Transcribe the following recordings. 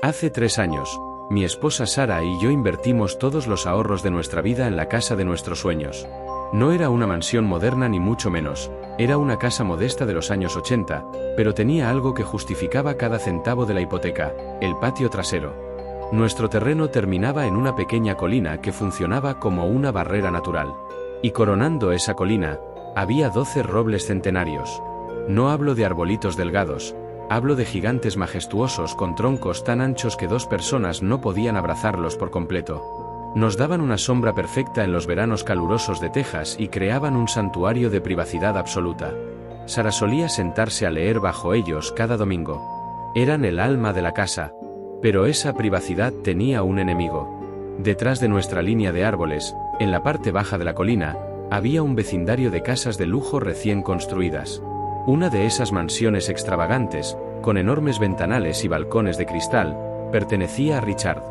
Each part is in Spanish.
Hace 3 años, mi esposa Sara y yo invertimos todos los ahorros de nuestra vida en la casa de nuestros sueños. No era una mansión moderna ni mucho menos, era una casa modesta de los años 80, pero tenía algo que justificaba cada centavo de la hipoteca: el patio trasero. Nuestro terreno terminaba en una pequeña colina que funcionaba como una barrera natural. Y coronando esa colina, había 12 robles centenarios. No hablo de arbolitos delgados, hablo de gigantes majestuosos con troncos tan anchos que 2 personas no podían abrazarlos por completo. Nos daban una sombra perfecta en los veranos calurosos de Texas y creaban un santuario de privacidad absoluta. Sara solía sentarse a leer bajo ellos cada domingo. Eran el alma de la casa. Pero esa privacidad tenía un enemigo. Detrás de nuestra línea de árboles, en la parte baja de la colina, había un vecindario de casas de lujo recién construidas. Una de esas mansiones extravagantes, con enormes ventanales y balcones de cristal, pertenecía a Richard.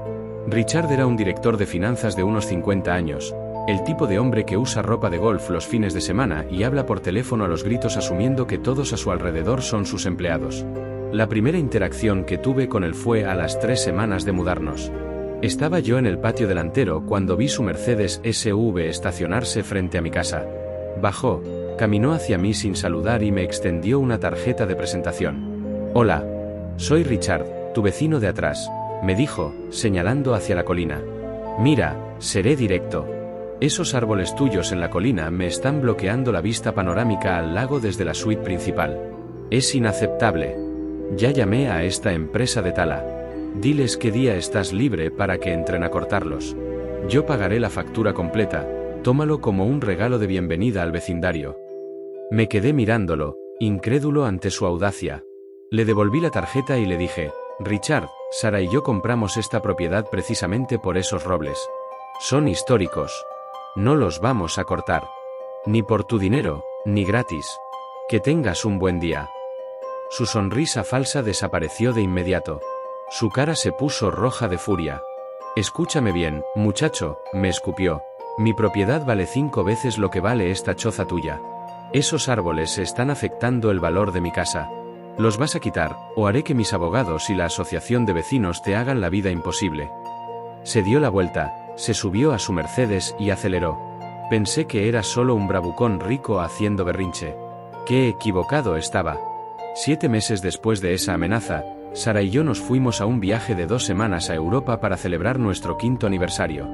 Richard era un director de finanzas de unos 50 años, el tipo de hombre que usa ropa de golf los fines de semana y habla por teléfono a los gritos asumiendo que todos a su alrededor son sus empleados. La primera interacción que tuve con él fue a las 3 semanas de mudarnos. Estaba yo en el patio delantero cuando vi su Mercedes SUV estacionarse frente a mi casa. Bajó, caminó hacia mí sin saludar y me extendió una tarjeta de presentación. «Hola, soy Richard, tu vecino de atrás», me dijo, señalando hacia la colina. «Mira, seré directo. Esos árboles tuyos en la colina me están bloqueando la vista panorámica al lago desde la suite principal. Es inaceptable. Ya llamé a esta empresa de tala. Diles qué día estás libre para que entren a cortarlos. Yo pagaré la factura completa, tómalo como un regalo de bienvenida al vecindario». Me quedé mirándolo, incrédulo ante su audacia. Le devolví la tarjeta y le dije: «Richard, Sara y yo compramos esta propiedad precisamente por esos robles. Son históricos. No los vamos a cortar. Ni por tu dinero, ni gratis. Que tengas un buen día». Su sonrisa falsa desapareció de inmediato. Su cara se puso roja de furia. «Escúchame bien, muchacho», me escupió. «Mi propiedad vale 5 veces lo que vale esta choza tuya. Esos árboles están afectando el valor de mi casa. Los vas a quitar, o haré que mis abogados y la asociación de vecinos te hagan la vida imposible». Se dio la vuelta, se subió a su Mercedes y aceleró. Pensé que era solo un bravucón rico haciendo berrinche. Qué equivocado estaba. 7 meses después de esa amenaza, Sara y yo nos fuimos a un viaje de 2 semanas a Europa para celebrar nuestro 5º aniversario.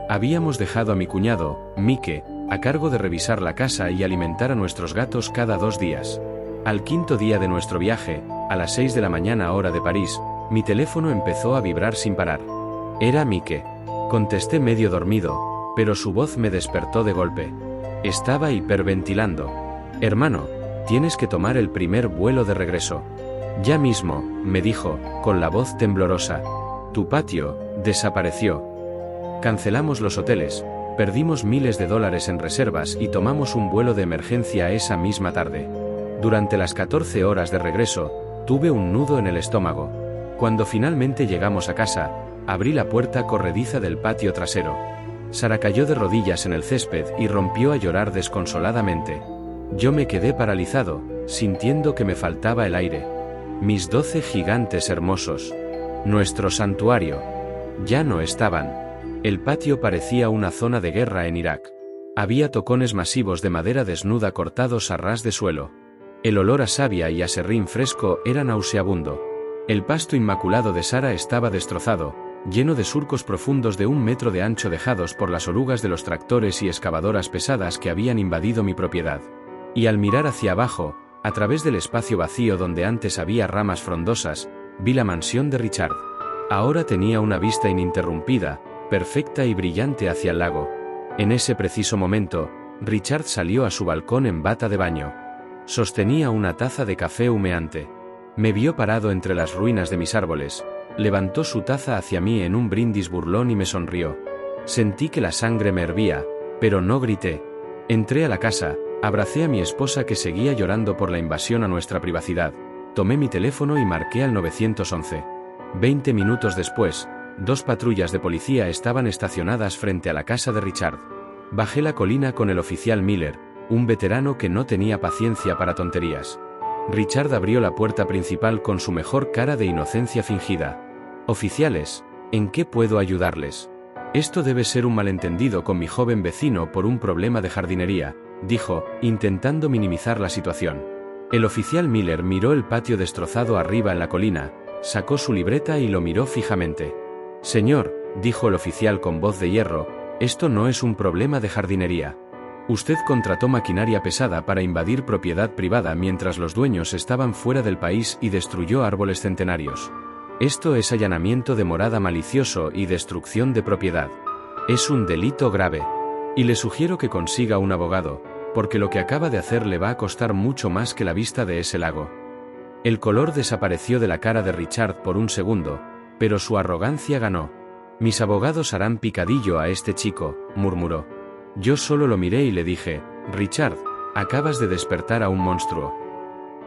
Habíamos dejado a mi cuñado, Mike, a cargo de revisar la casa y alimentar a nuestros gatos cada 2 días. Al 5º día de nuestro viaje, a las 6 de la mañana hora de París, mi teléfono empezó a vibrar sin parar. Era Mike. Contesté medio dormido, pero su voz me despertó de golpe. Estaba hiperventilando. «Hermano, tienes que tomar el primer vuelo de regreso. Ya mismo», me dijo, con la voz temblorosa. «Tu patio desapareció. Cancelamos los hoteles, perdimos miles de dólares en reservas y tomamos un vuelo de emergencia esa misma tarde. Durante las 14 horas de regreso, tuve un nudo en el estómago. Cuando finalmente llegamos a casa, abrí la puerta corrediza del patio trasero. Sara cayó de rodillas en el césped y rompió a llorar desconsoladamente. Yo me quedé paralizado, sintiendo que me faltaba el aire. Mis 12 gigantes hermosos. Nuestro santuario. Ya no estaban. El patio parecía una zona de guerra en Irak. Había tocones masivos de madera desnuda cortados a ras de suelo. El olor a savia y a serrín fresco era nauseabundo. El pasto inmaculado de Sara estaba destrozado, lleno de surcos profundos de 1 metro de ancho dejados por las orugas de los tractores y excavadoras pesadas que habían invadido mi propiedad. Y al mirar hacia abajo, a través del espacio vacío donde antes había ramas frondosas, vi la mansión de Richard. Ahora tenía una vista ininterrumpida, perfecta y brillante hacia el lago. En ese preciso momento, Richard salió a su balcón en bata de baño. Sostenía una taza de café humeante. Me vio parado entre las ruinas de mis árboles, levantó su taza hacia mí en un brindis burlón y me sonrió. Sentí que la sangre me hervía, pero no grité. Entré a la casa, abracé a mi esposa que seguía llorando por la invasión a nuestra privacidad, tomé mi teléfono y marqué al 911. 20 minutos después, 2 patrullas de policía estaban estacionadas frente a la casa de Richard. Bajé la colina con el oficial Miller, un veterano que no tenía paciencia para tonterías. Richard abrió la puerta principal con su mejor cara de inocencia fingida. Oficiales, ¿en qué puedo ayudarles? Esto debe ser un malentendido con mi joven vecino por un problema de jardinería, dijo, intentando minimizar la situación. El oficial Miller miró el patio destrozado arriba en la colina, sacó su libreta y lo miró fijamente. Señor, dijo el oficial con voz de hierro, esto no es un problema de jardinería. Usted contrató maquinaria pesada para invadir propiedad privada mientras los dueños estaban fuera del país y destruyó árboles centenarios. Esto es allanamiento de morada malicioso y destrucción de propiedad. Es un delito grave. Y le sugiero que consiga un abogado, porque lo que acaba de hacer le va a costar mucho más que la vista de ese lago. El color desapareció de la cara de Richard por un segundo, pero su arrogancia ganó. Mis abogados harán picadillo a este chico, murmuró. Yo solo lo miré y le dije, Richard, acabas de despertar a un monstruo.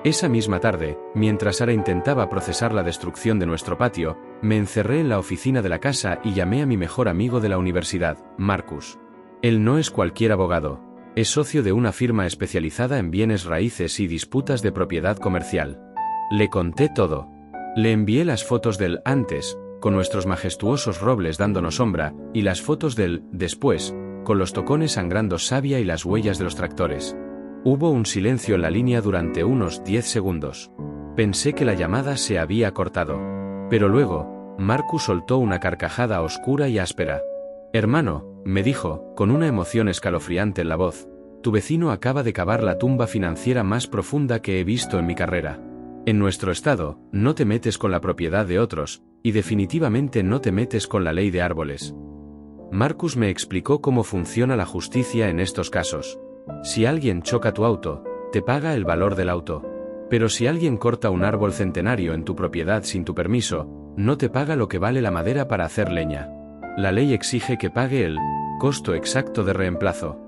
Esa misma tarde, mientras Sara intentaba procesar la destrucción de nuestro patio, me encerré en la oficina de la casa y llamé a mi mejor amigo de la universidad, Marcus. Él no es cualquier abogado. Es socio de una firma especializada en bienes raíces y disputas de propiedad comercial. Le conté todo. Le envié las fotos del antes, con nuestros majestuosos robles dándonos sombra, y las fotos del después, con los tocones sangrando savia y las huellas de los tractores. Hubo un silencio en la línea durante unos 10 segundos. Pensé que la llamada se había cortado. Pero luego, Marcus soltó una carcajada oscura y áspera. Hermano, me dijo, con una emoción escalofriante en la voz, tu vecino acaba de cavar la tumba financiera más profunda que he visto en mi carrera. En nuestro estado, no te metes con la propiedad de otros, y definitivamente no te metes con la ley de árboles. Marcus me explicó cómo funciona la justicia en estos casos. Si alguien choca tu auto, te paga el valor del auto. Pero si alguien corta un árbol centenario en tu propiedad sin tu permiso, no te paga lo que vale la madera para hacer leña. La ley exige que pague el costo exacto de reemplazo.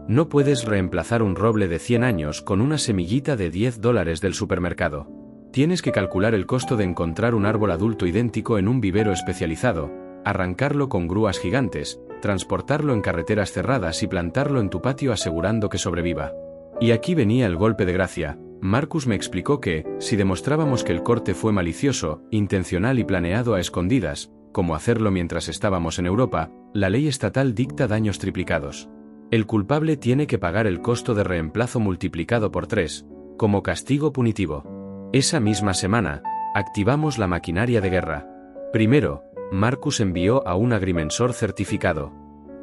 No puedes reemplazar un roble de 100 años con una semillita de $10 del supermercado. Tienes que calcular el costo de encontrar un árbol adulto idéntico en un vivero especializado, arrancarlo con grúas gigantes, transportarlo en carreteras cerradas y plantarlo en tu patio asegurando que sobreviva. Y aquí venía el golpe de gracia. Marcus me explicó que, si demostrábamos que el corte fue malicioso, intencional y planeado a escondidas, como hacerlo mientras estábamos en Europa, la ley estatal dicta daños triplicados. El culpable tiene que pagar el costo de reemplazo multiplicado por 3, como castigo punitivo. Esa misma semana, activamos la maquinaria de guerra. Primero, Marcus envió a un agrimensor certificado.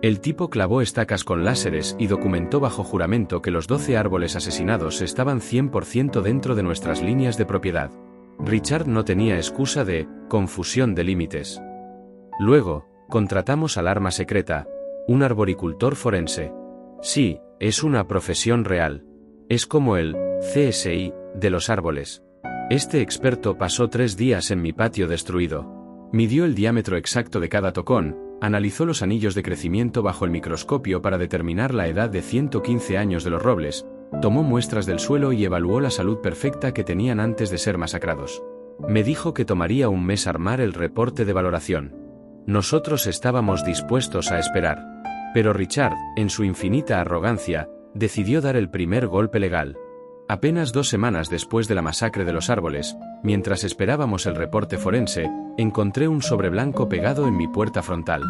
El tipo clavó estacas con láseres y documentó bajo juramento que los 12 árboles asesinados estaban 100% dentro de nuestras líneas de propiedad. Richard no tenía excusa de confusión de límites. Luego, contratamos al arma secreta, un arboricultor forense. Sí, es una profesión real. Es como el CSI de los árboles. Este experto pasó 3 días en mi patio destruido. Midió el diámetro exacto de cada tocón, analizó los anillos de crecimiento bajo el microscopio para determinar la edad de 115 años de los robles, tomó muestras del suelo y evaluó la salud perfecta que tenían antes de ser masacrados. Me dijo que tomaría un mes armar el reporte de valoración. Nosotros estábamos dispuestos a esperar. Pero Richard, en su infinita arrogancia, decidió dar el primer golpe legal. Apenas 2 semanas después de la masacre de los árboles, mientras esperábamos el reporte forense, encontré un sobre blanco pegado en mi puerta frontal.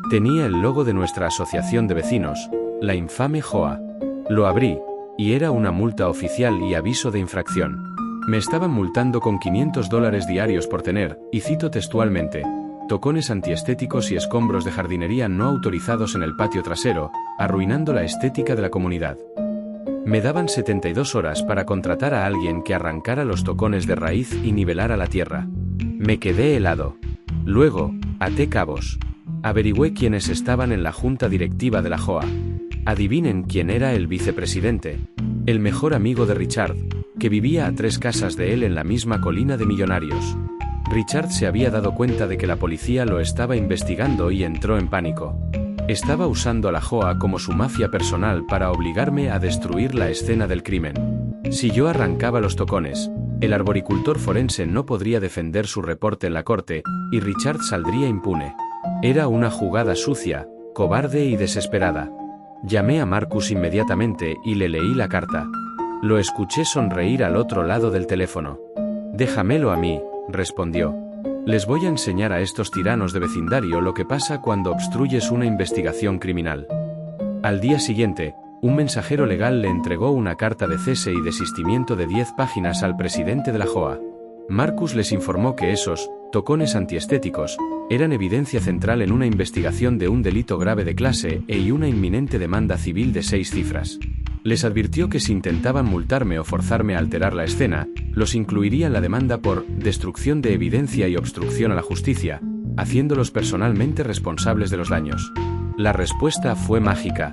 Tenía el logo de nuestra asociación de vecinos, la infame JOA. Lo abrí, y era una multa oficial y aviso de infracción. Me estaban multando con $500 diarios por tener, y cito textualmente, tocones antiestéticos y escombros de jardinería no autorizados en el patio trasero, arruinando la estética de la comunidad. Me daban 72 horas para contratar a alguien que arrancara los tocones de raíz y nivelara la tierra. Me quedé helado. Luego, até cabos. Averigüé quiénes estaban en la junta directiva de la JOA. Adivinen quién era el vicepresidente. El mejor amigo de Richard, que vivía a 3 casas de él en la misma colina de millonarios. Richard se había dado cuenta de que la policía lo estaba investigando y entró en pánico. Estaba usando a la JOA como su mafia personal para obligarme a destruir la escena del crimen. Si yo arrancaba los tocones, el arboricultor forense no podría defender su reporte en la corte, y Richard saldría impune. Era una jugada sucia, cobarde y desesperada. Llamé a Marcus inmediatamente y le leí la carta. Lo escuché sonreír al otro lado del teléfono. «Déjamelo a mí», respondió. Les voy a enseñar a estos tiranos de vecindario lo que pasa cuando obstruyes una investigación criminal. Al día siguiente, un mensajero legal le entregó una carta de cese y desistimiento de 10 páginas al presidente de la JOA. Marcus les informó que esos tocones antiestéticos eran evidencia central en una investigación de un delito grave de clase E y una inminente demanda civil de 6 cifras. Les advirtió que si intentaban multarme o forzarme a alterar la escena, los incluiría en la demanda por destrucción de evidencia y obstrucción a la justicia, haciéndolos personalmente responsables de los daños. La respuesta fue mágica.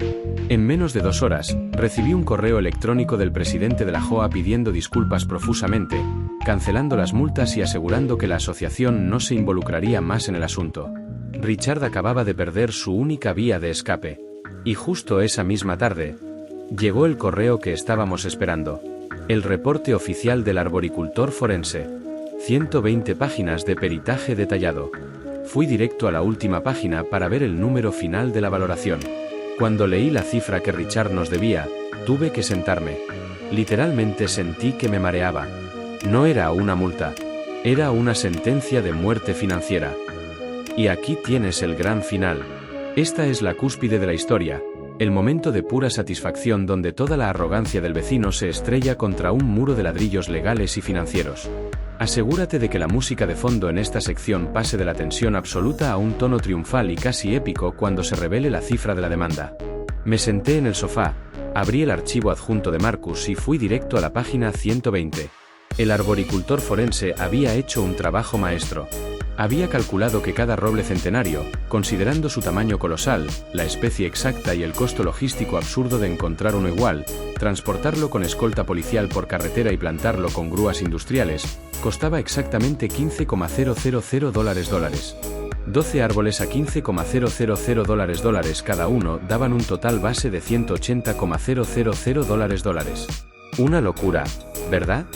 En menos de 2 horas, recibí un correo electrónico del presidente de la JOA pidiendo disculpas profusamente, cancelando las multas y asegurando que la asociación no se involucraría más en el asunto. Richard acababa de perder su única vía de escape. Y justo esa misma tarde, llegó el correo que estábamos esperando. El reporte oficial del arboricultor forense. 120 páginas de peritaje detallado. Fui directo a la última página para ver el número final de la valoración. Cuando leí la cifra que Richard nos debía, tuve que sentarme. Literalmente sentí que me mareaba. No era una multa. Era una sentencia de muerte financiera. Y aquí tienes el gran final. Esta es la cúspide de la historia. El momento de pura satisfacción donde toda la arrogancia del vecino se estrella contra un muro de ladrillos legales y financieros. Asegúrate de que la música de fondo en esta sección pase de la tensión absoluta a un tono triunfal y casi épico cuando se revele la cifra de la demanda. Me senté en el sofá, abrí el archivo adjunto de Marcus y fui directo a la página 120. El arboricultor forense había hecho un trabajo maestro. Había calculado que cada roble centenario, considerando su tamaño colosal, la especie exacta y el costo logístico absurdo de encontrar uno igual, transportarlo con escolta policial por carretera y plantarlo con grúas industriales, costaba exactamente $15,000. 12 árboles a $15,000 cada uno daban un total base de $180,000. Una locura, ¿verdad?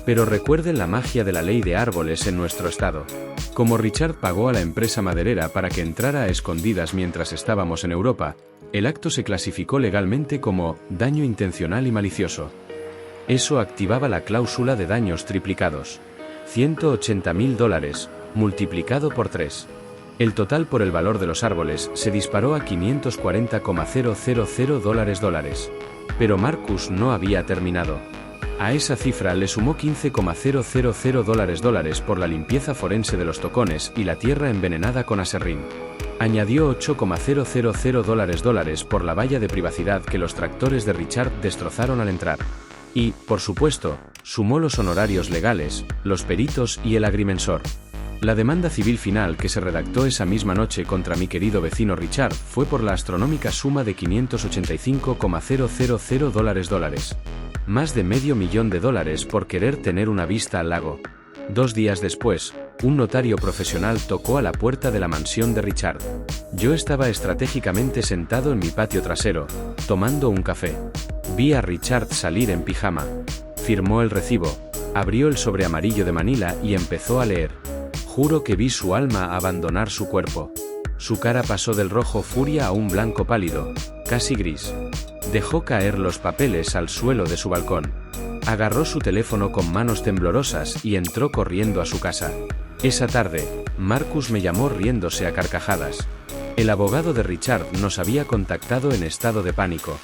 Pero recuerden la magia de la ley de árboles en nuestro estado. Como Richard pagó a la empresa maderera para que entrara a escondidas mientras estábamos en Europa, el acto se clasificó legalmente como daño intencional y malicioso. Eso activaba la cláusula de daños triplicados. $180,000, multiplicado por 3. El total por el valor de los árboles se disparó a $540,000. Pero Marcus no había terminado. A esa cifra le sumó $15,000 por la limpieza forense de los tocones y la tierra envenenada con aserrín. Añadió $8,000 por la valla de privacidad que los tractores de Richard destrozaron al entrar. Y, por supuesto, sumó los honorarios legales, los peritos y el agrimensor. La demanda civil final que se redactó esa misma noche contra mi querido vecino Richard fue por la astronómica suma de $585,000. Más de $500,000 por querer tener una vista al lago. 2 días después, un notario profesional tocó a la puerta de la mansión de Richard. Yo estaba estratégicamente sentado en mi patio trasero, tomando un café. Vi a Richard salir en pijama. Firmó el recibo, abrió el sobre amarillo de Manila y empezó a leer. Juro que vi su alma abandonar su cuerpo. Su cara pasó del rojo furia a un blanco pálido, casi gris. Dejó caer los papeles al suelo de su balcón. Agarró su teléfono con manos temblorosas y entró corriendo a su casa. Esa tarde, Marcus me llamó riéndose a carcajadas. El abogado de Richard nos había contactado en estado de pánico.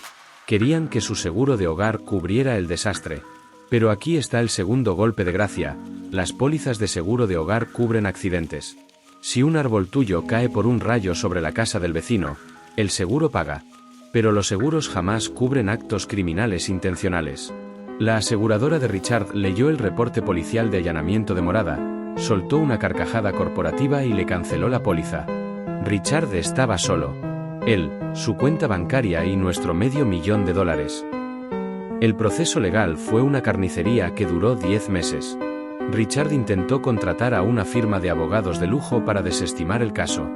Querían que su seguro de hogar cubriera el desastre. Pero aquí está el segundo golpe de gracia: las pólizas de seguro de hogar cubren accidentes. Si un árbol tuyo cae por un rayo sobre la casa del vecino, el seguro paga. Pero los seguros jamás cubren actos criminales intencionales. La aseguradora de Richard leyó el reporte policial de allanamiento de morada, soltó una carcajada corporativa y le canceló la póliza. Richard estaba solo. Él, su cuenta bancaria y nuestro $500,000. El proceso legal fue una carnicería que duró 10 meses. Richard intentó contratar a una firma de abogados de lujo para desestimar el caso.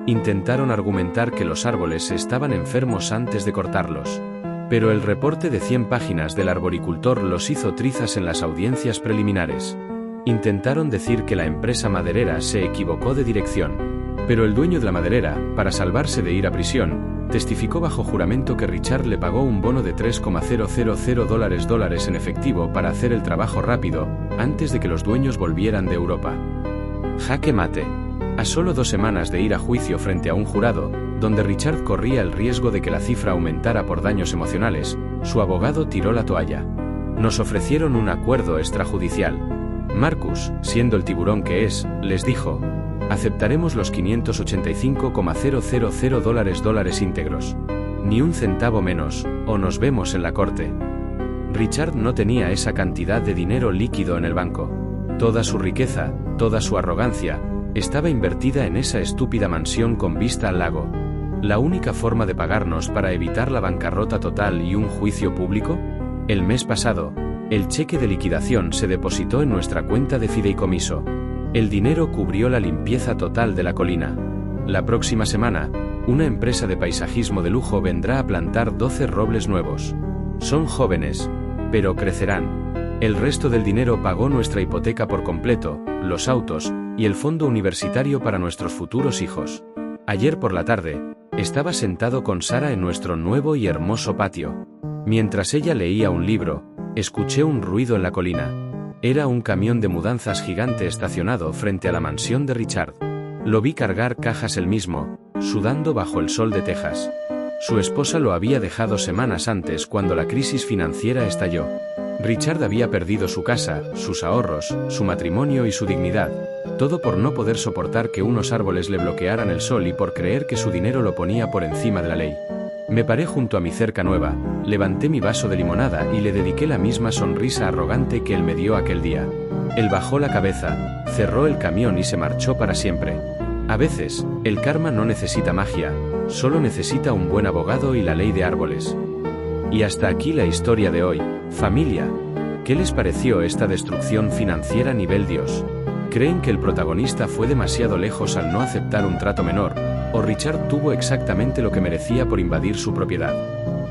Intentaron argumentar que los árboles estaban enfermos antes de cortarlos. Pero el reporte de 100 páginas del arboricultor los hizo trizas en las audiencias preliminares. Intentaron decir que la empresa maderera se equivocó de dirección. Pero el dueño de la maderera, para salvarse de ir a prisión, testificó bajo juramento que Richard le pagó un bono de $3,000 en efectivo para hacer el trabajo rápido, antes de que los dueños volvieran de Europa. Jaque mate. A solo 2 semanas de ir a juicio frente a un jurado, donde Richard corría el riesgo de que la cifra aumentara por daños emocionales, su abogado tiró la toalla. Nos ofrecieron un acuerdo extrajudicial. Marcus, siendo el tiburón que es, les dijo: aceptaremos los $585,000 íntegros. Ni un centavo menos, o nos vemos en la corte. Richard no tenía esa cantidad de dinero líquido en el banco. Toda su riqueza, toda su arrogancia, estaba invertida en esa estúpida mansión con vista al lago. ¿La única forma de pagarnos para evitar la bancarrota total y un juicio público? El mes pasado, el cheque de liquidación se depositó en nuestra cuenta de fideicomiso. El dinero cubrió la limpieza total de la colina. La próxima semana, una empresa de paisajismo de lujo vendrá a plantar 12 robles nuevos. Son jóvenes, pero crecerán. El resto del dinero pagó nuestra hipoteca por completo, los autos, y el fondo universitario para nuestros futuros hijos. Ayer por la tarde, estaba sentado con Sara en nuestro nuevo y hermoso patio. Mientras ella leía un libro, escuché un ruido en la colina. Era un camión de mudanzas gigante estacionado frente a la mansión de Richard. Lo vi cargar cajas él mismo, sudando bajo el sol de Texas. Su esposa lo había dejado semanas antes cuando la crisis financiera estalló. Richard había perdido su casa, sus ahorros, su matrimonio y su dignidad, todo por no poder soportar que unos árboles le bloquearan el sol y por creer que su dinero lo ponía por encima de la ley. Me paré junto a mi cerca nueva, levanté mi vaso de limonada y le dediqué la misma sonrisa arrogante que él me dio aquel día. Él bajó la cabeza, cerró el camión y se marchó para siempre. A veces, el karma no necesita magia, solo necesita un buen abogado y la ley de árboles. Y hasta aquí la historia de hoy, familia. ¿Qué les pareció esta destrucción financiera nivel Dios? ¿Creen que el protagonista fue demasiado lejos al no aceptar un trato menor, o Richard tuvo exactamente lo que merecía por invadir su propiedad?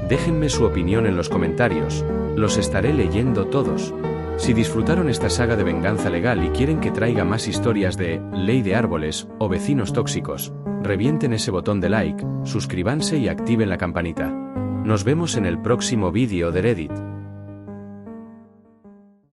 Déjenme su opinión en los comentarios, los estaré leyendo todos. Si disfrutaron esta saga de venganza legal y quieren que traiga más historias de ley de árboles o vecinos tóxicos, revienten ese botón de like, suscríbanse y activen la campanita. Nos vemos en el próximo vídeo de Reddit.